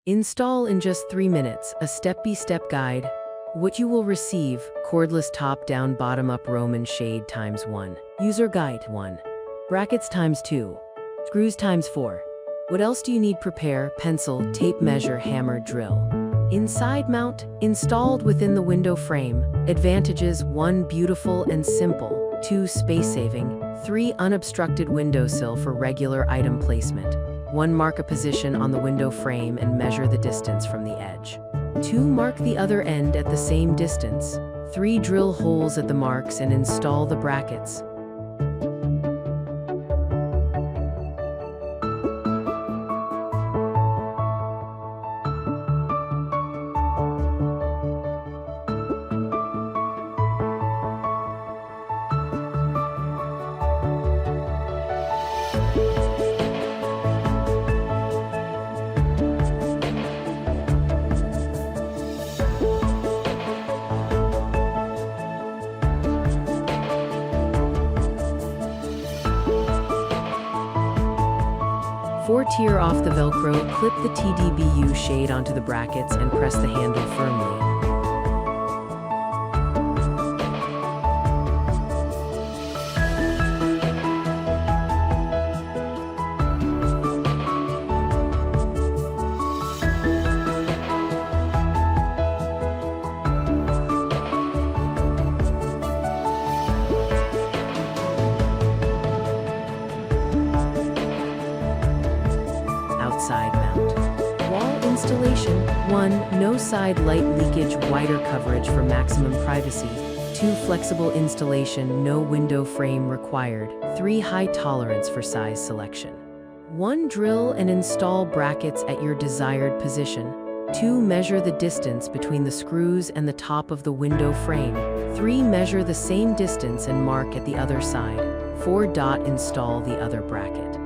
Install in just 3 minutes, a step-by-step guide. What you will receive: cordless top-down bottom-up Roman shade ×1. User guide 1. Brackets ×2. Screws ×4. What else do you need? Prepare: pencil, tape measure, hammer, drill. Inside mount, installed within the window frame. Advantages: 1. Beautiful and simple. 2. Space-saving. 3. Unobstructed windowsill for regular item placement. 1. Mark a position on the window frame and measure the distance from the edge. 2. Mark the other end at the same distance. 3. Drill holes at the marks and install the brackets. Tear off the Velcro, clip the TDBU shade onto the brackets and press the handle firmly. Side mount. Wall installation. 1. No side light leakage, wider coverage for maximum privacy. 2. Flexible installation, no window frame required. 3. High tolerance for size selection. 1. Drill and install brackets at your desired position. 2. Measure the distance between the screws and the top of the window frame. 3. Measure the same distance and mark at the other side. 4. Install the other bracket.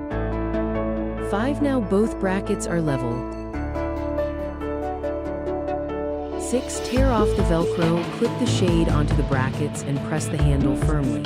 5. Now both brackets are level. 6. Tear off the Velcro, clip the shade onto the brackets and press the handle firmly.